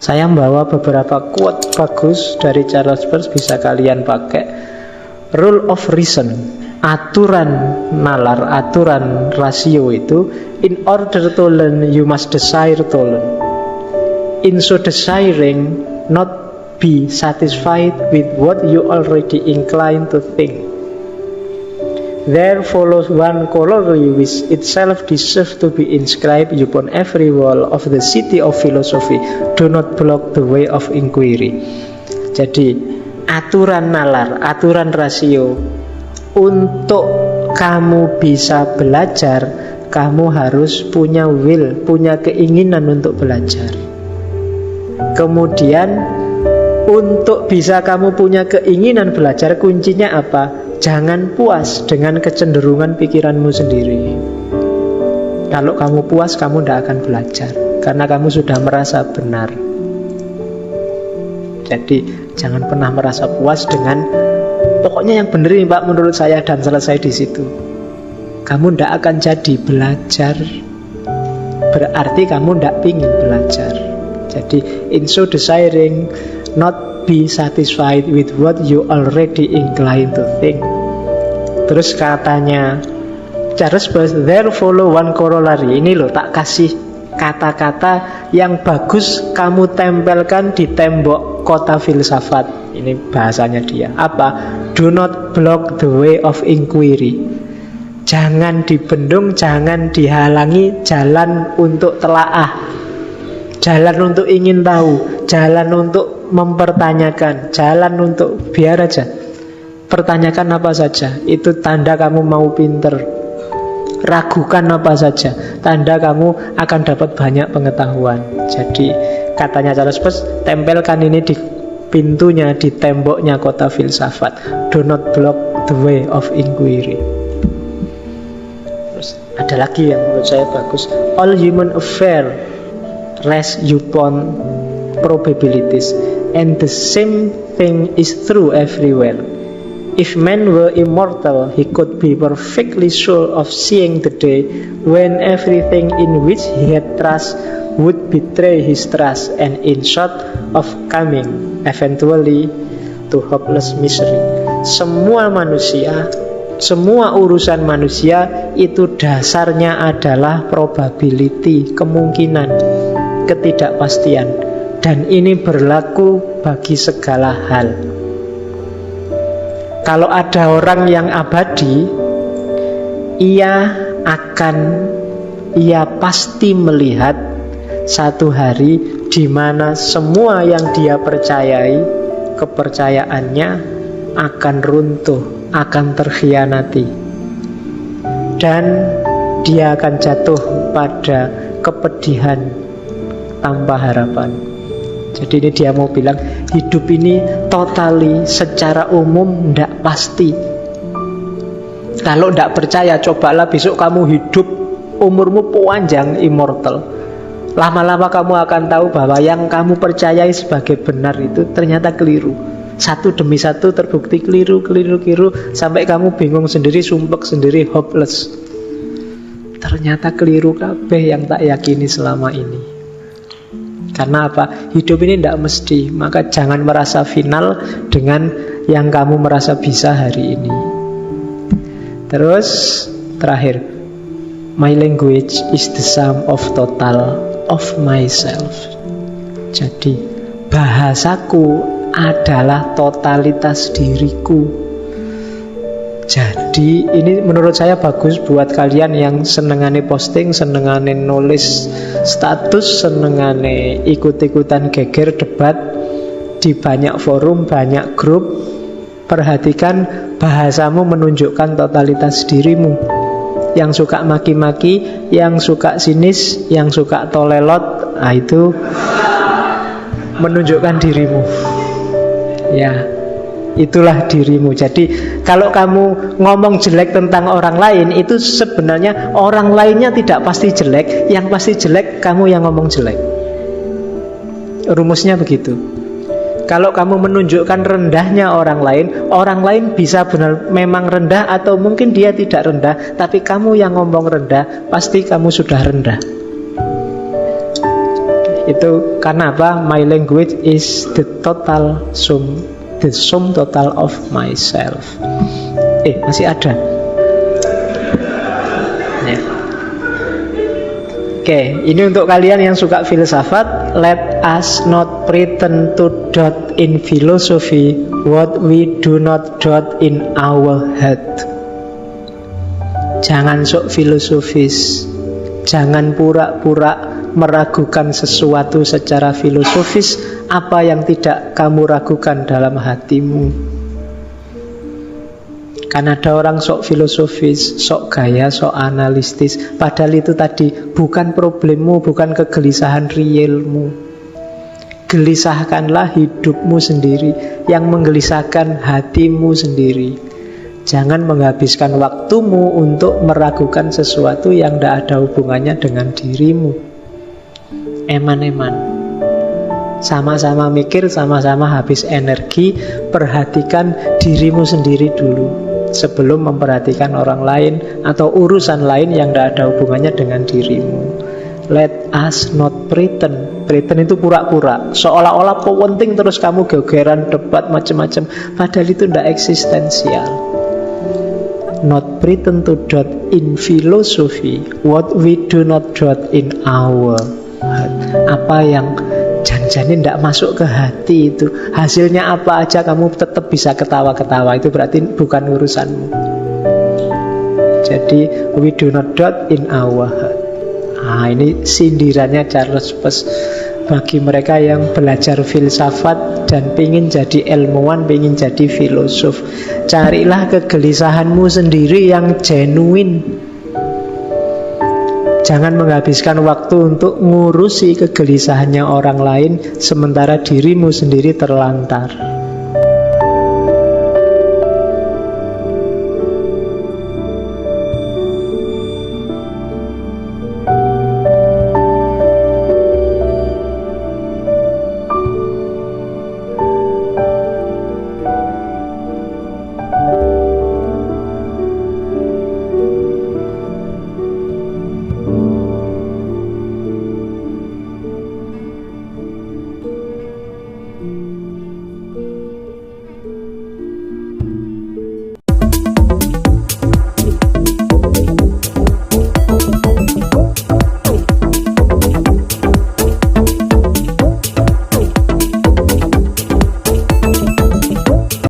Saya membawa beberapa quote bagus dari Charles Peirce, bisa kalian pakai. Rule of reason, aturan nalar, aturan rasio itu, in order to learn you must desire to learn. In so desiring, not be satisfied with what you already inclined to think. There follows one corollary which itself deserves to be inscribed upon every wall of the city of philosophy. Do not block the way of inquiry. Jadi aturan nalar, aturan rasio, untuk kamu bisa belajar, kamu harus punya will, punya keinginan untuk belajar. Kemudian untuk bisa kamu punya keinginan belajar, kuncinya apa? Jangan puas dengan kecenderungan pikiranmu sendiri. Kalau kamu puas, kamu tidak akan belajar, karena kamu sudah merasa benar. Jadi jangan pernah merasa puas dengan pokoknya yang benar ini Pak menurut saya, dan selesai di situ. Kamu tidak akan jadi belajar. Berarti kamu tidak ingin belajar. Jadi in so desiring, not be satisfied with what you already inclined to think. Terus katanya Charles Peirce, there follow one corollary. Ini loh, tak kasih kata-kata yang bagus kamu tempelkan di tembok kota filsafat. Ini bahasanya dia. Apa? Do not block the way of inquiry. Jangan dibendung, jangan dihalangi jalan untuk telaah, jalan untuk ingin tahu, jalan untuk mempertanyakan, jalan untuk biar aja. Pertanyakan apa saja, itu tanda kamu mau pinter. Ragukan apa saja, tanda kamu akan dapat banyak pengetahuan. Jadi katanya Charles Peirce, tempelkan ini di pintunya, di temboknya kota filsafat. Do not block the way of inquiry. Terus ada lagi yang menurut saya bagus. All human affairs rest upon probabilities, and the same thing is true everywhere. If man were immortal, he could be perfectly sure of seeing the day when everything in which he had trust would betray his trust, and in short of coming eventually to hopeless misery. Semua manusia, semua urusan manusia itu dasarnya adalah probability, kemungkinan, ketidakpastian, dan ini berlaku bagi segala hal. Kalau ada orang yang abadi, ia pasti melihat satu hari di mana semua yang dia percayai, kepercayaannya akan runtuh, akan terkhianati, dan dia akan jatuh pada kepedihan tanpa harapan. Jadi ini dia mau bilang, hidup ini totally secara umum tidak pasti. Kalau tidak percaya, cobalah besok kamu hidup, umurmu panjang, immortal. Lama-lama kamu akan tahu bahwa yang kamu percayai sebagai benar itu ternyata keliru. Satu demi satu terbukti keliru, sampai kamu bingung sendiri, sumpek sendiri, hopeless. Ternyata keliru kabeh yang tak yakini selama ini. Karena apa? Hidup ini tidak mesti. Maka jangan merasa final dengan yang kamu merasa bisa hari ini. Terus terakhir, my language is the sum of total of myself. Jadi bahasaku adalah totalitas diriku. Jadi ini menurut saya bagus buat kalian yang senengane posting, senengane nulis status, senengane ikut-ikutan geger debat di banyak forum, banyak grup. Perhatikan bahasamu menunjukkan totalitas dirimu. Yang suka maki-maki, yang suka sinis, yang suka tolelot, itu menunjukkan dirimu. Ya, itulah dirimu. Jadi kalau kamu ngomong jelek tentang orang lain, itu sebenarnya orang lainnya tidak pasti jelek. Yang pasti jelek kamu yang ngomong jelek. Rumusnya begitu. Kalau kamu menunjukkan rendahnya orang lain bisa benar memang rendah, atau mungkin dia tidak rendah, tapi kamu yang ngomong rendah, pasti kamu sudah rendah. Itu karena apa? My language is the sum total of myself. Masih ada. Ya. Oke, ini untuk kalian yang suka filsafat. Let us not pretend to doubt in philosophy what we do not doubt in our head. Jangan sok filosofis. Jangan pura-pura meragukan sesuatu secara filosofis apa yang tidak kamu ragukan dalam hatimu. Kan ada orang sok filosofis, sok gaya, sok analitis. Padahal itu tadi bukan problemmu, bukan kegelisahan realmu. Gelisahkanlah hidupmu sendiri, yang menggelisahkan hatimu sendiri. Jangan menghabiskan waktumu untuk meragukan sesuatu yang tidak ada hubungannya dengan dirimu. Eman-eman. Sama-sama mikir, sama-sama habis energi. Perhatikan dirimu sendiri dulu sebelum memperhatikan orang lain atau urusan lain yang tidak ada hubungannya dengan dirimu. Let us not pretend. Pretend itu pura-pura, seolah-olah penting terus kamu gegeran debat macam-macam, padahal itu tidak eksistensial. Not pretend to doubt in philosophy what we do not doubt in our heart. Apa yang jangan-jangan tidak masuk ke hati itu, hasilnya apa aja kamu tetap bisa ketawa-ketawa, itu berarti bukan urusanmu. Jadi we do not doubt in our heart. Ini sindirannya Charles Peirce bagi mereka yang belajar filsafat dan ingin jadi ilmuwan, ingin jadi filosof. Carilah kegelisahanmu sendiri yang genuine. Jangan menghabiskan waktu untuk ngurusi kegelisahannya orang lain sementara dirimu sendiri terlantar.